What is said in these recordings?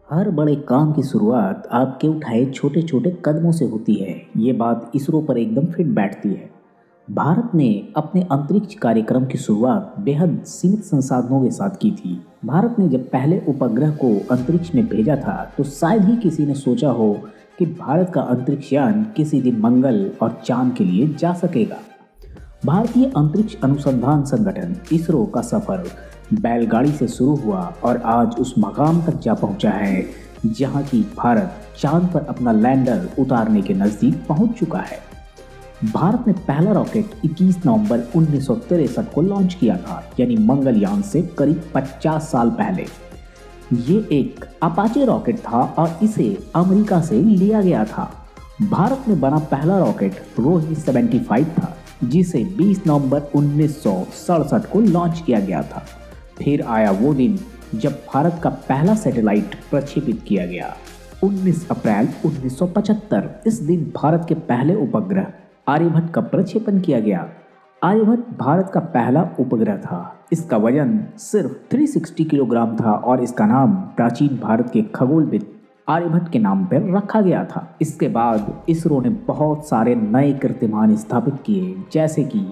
हर बड़े काम की शुरुआत आपके उठाए छोटे छोटे कदमों से होती है। ये बात इसरो पर एकदम फिट बैठती है। भारत ने अपने अंतरिक्ष कार्यक्रम की शुरुआत बेहद सीमित संसाधनों के साथ की थी। भारत ने जब पहले उपग्रह को अंतरिक्ष में भेजा था तो शायद ही किसी ने सोचा हो कि भारत का अंतरिक्ष यान किसी दिन मंगल और चांद के लिए जा सकेगा। भारतीय अंतरिक्ष अनुसंधान संगठन इसरो का सफर बैलगाड़ी से शुरू हुआ और आज उस मकाम तक जा पहुंचा है जहां की भारत चांद पर अपना लैंडर उतारने के नजदीक पहुंच चुका है। भारत ने पहला रॉकेट 21 नवंबर 1963 को लॉन्च किया था, यानी मंगलयान से करीब 50 साल पहले। ये एक अपाचे रॉकेट था और इसे अमेरिका से लिया गया था। भारत में बना पहला रॉकेट रोहिणी 75 था, जिसे 20 नवंबर 1967 को लॉन्च किया गया था। फिर आया वो दिन जब भारत का पहला सैटेलाइट प्रक्षेपित किया गया, 19 अप्रैल 1975। इस दिन भारत के पहले उपग्रह आर्यभट्ट का प्रक्षेपण किया गया। आर्यभट्ट भारत का पहला उपग्रह था। इसका वजन सिर्फ 360 किलोग्राम था और इसका नाम प्राचीन भारत के खगोलविद आर्यभट्ट के नाम पर रखा गया था। इसके बाद इसरो ने बहुत सारे नए कीर्तिमान स्थापित किए, जैसे कि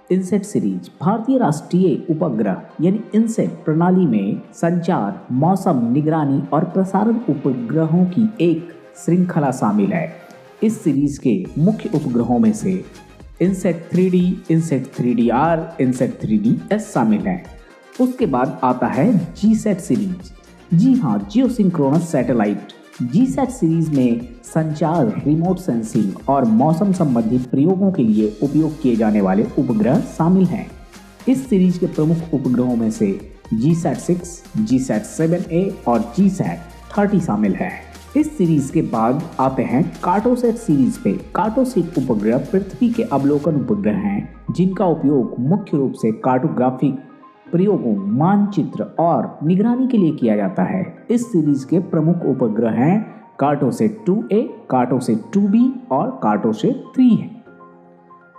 इनसेट सीरीज। भारतीय राष्ट्रीय उपग्रह यानी इनसेट प्रणाली में संचार, मौसम, निगरानी और प्रसारण उपग्रहों की एक श्रृंखला शामिल है। इस सीरीज के मुख्य उपग्रहों में से INSAT 3D, INSAT 3DR, INSAT 3DS शामिल हैं। उसके बाद आता है जीसैट सीरीज। जी हाँ, जियोसिंक्रोनस सैटेलाइट। जीसैट सीरीज में संचार, रिमोट सेंसिंग और मौसम संबंधी प्रयोगों के लिए उपयोग किए जाने वाले उपग्रह शामिल हैं। इस सीरीज के प्रमुख उपग्रहों में से जीसैट 6, जीसैट 7A और जीसैट 30 शामिल हैं। इस सीरीज के बाद आते हैं कार्टोसैट सीरीज पे। कार्टोसैट उपग्रह पृथ्वी के अवलोकन उपग्रह हैं, जिनका उपयोग मुख्य रूप से कार्टोग्राफिक प्रयोगों, मानचित्र और निगरानी के लिए किया जाता है। इस सीरीज के प्रमुख उपग्रह हैं कार्टोसैट 2A, कार्टोसैट 2B और कार्टोसैट 3 है।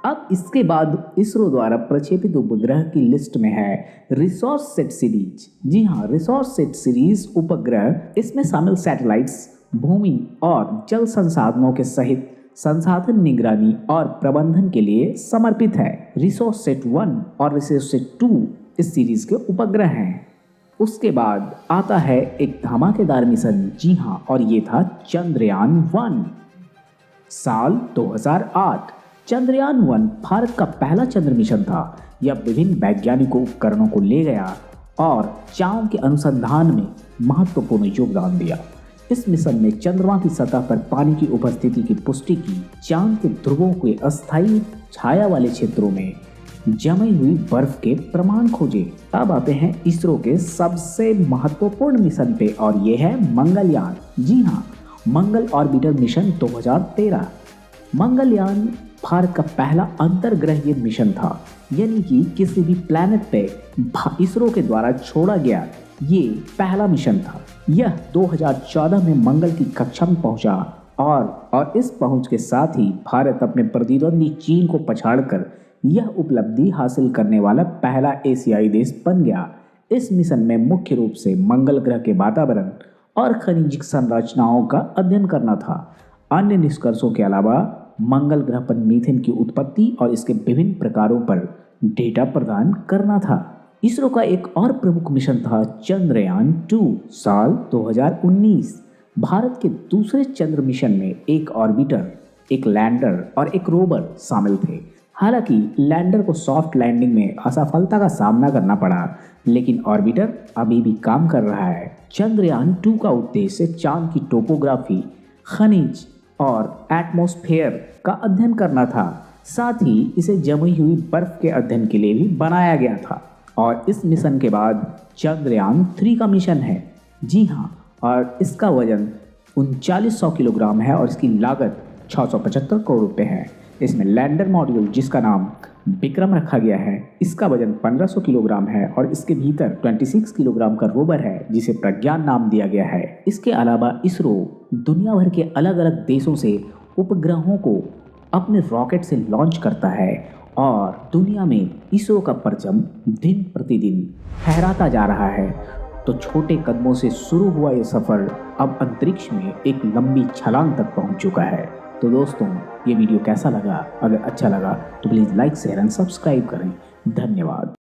अब इसके बाद इसरो द्वारा प्रक्षेपित उपग्रह की लिस्ट में है रिसोर्ससेट सीरीज। जी हाँ, रिसोर्ससेट सीरीज उपग्रह, इसमें शामिल सैटेलाइट्स भूमि और जल संसाधनों के सहित संसाधन निगरानी और प्रबंधन के लिए समर्पित है। रिसोर्ससेट 1 और रिसोर्ससेट 2 इस सीरीज के उपग्रह हैं। उसके बाद आता है एक धमाकेदार मिशन। जी हाँ, और ये था चंद्रयान 1। साल 2008। चंद्रयान 1 भारत का पहला चंद्र मिशन था। यह विभिन्न वैज्ञानिक उपकरणों को ले गया और चांद के अनुसंधान में महत्वपूर्ण योगदान दिया। इस मिशन ने चंद्रमा की सतह पर पानी की उपस्थिति की पुष्टि की, चांद के ध्रुवों के अस्थायी छाया वाले क्षेत्रों में जमी हुई बर्फ के प्रमाण खोजे। अब आते हैं इसरो के सबसे महत्वपूर्ण मिशन पे, और ये है मंगलयान। जी हाँ, मंगल ऑर्बिटर मिशन 2013। मंगलयान भारत का पहला अंतर्ग्रहीय मिशन था, यानी कि किसी भी प्लैनेट पे इसरो के द्वारा छोड़ा गया ये पहला मिशन था। यह 2014 में मंगल की कक्षा में पहुंचा और इस पहुंच के साथ ही भारत अपने प्रतिद्वंदी चीन को पछाड़कर यह उपलब्धि हासिल करने वाला पहला एशियाई देश बन गया। इस मिशन में मुख्य रूप से मंगल ग्रह के वातावरण और खनिज संरचनाओं का अध्ययन करना था। अन्य निष्कर्षों के अलावा मंगल ग्रह पर मीथेन की उत्पत्ति और इसके विभिन्न प्रकारों पर डेटा प्रदान करना था। इसरो का एक और प्रमुख मिशन था चंद्रयान 2। साल 2019। भारत के दूसरे चंद्र मिशन में एक ऑर्बिटर, एक लैंडर और एक रोवर शामिल थे। हालांकि लैंडर को सॉफ्ट लैंडिंग में असफलता का सामना करना पड़ा, लेकिन ऑर्बिटर अभी भी काम कर रहा है। चंद्रयान 2 का उद्देश्य चांद की टोपोग्राफी, खनिज और एटमॉस्फेयर का अध्ययन करना था। साथ ही इसे जमी हुई बर्फ के अध्ययन के लिए भी बनाया गया था। और इस मिशन के बाद चंद्रयान 3 का मिशन है। जी हाँ, और इसका वजन 3900 किलोग्राम है और इसकी लागत 675 करोड़ रुपए है। इसमें लैंडर मॉड्यूल, जिसका नाम विक्रम रखा गया है, इसका वजन 1500 किलोग्राम है और इसके भीतर 26 किलोग्राम का रोवर है, जिसे प्रज्ञान नाम दिया गया है। इसके अलावा इसरो दुनिया भर के अलग अलग देशों से उपग्रहों को अपने रॉकेट से लॉन्च करता है और दुनिया में इसरो का परचम दिन प्रतिदिन फहराता जा रहा है। तो छोटे कदमों से शुरू हुआ ये सफ़र अब अंतरिक्ष में एक लंबी छलांग तक पहुंच चुका है। तो दोस्तों, ये वीडियो कैसा लगा? अगर अच्छा लगा तो please like share and subscribe करें। धन्यवाद।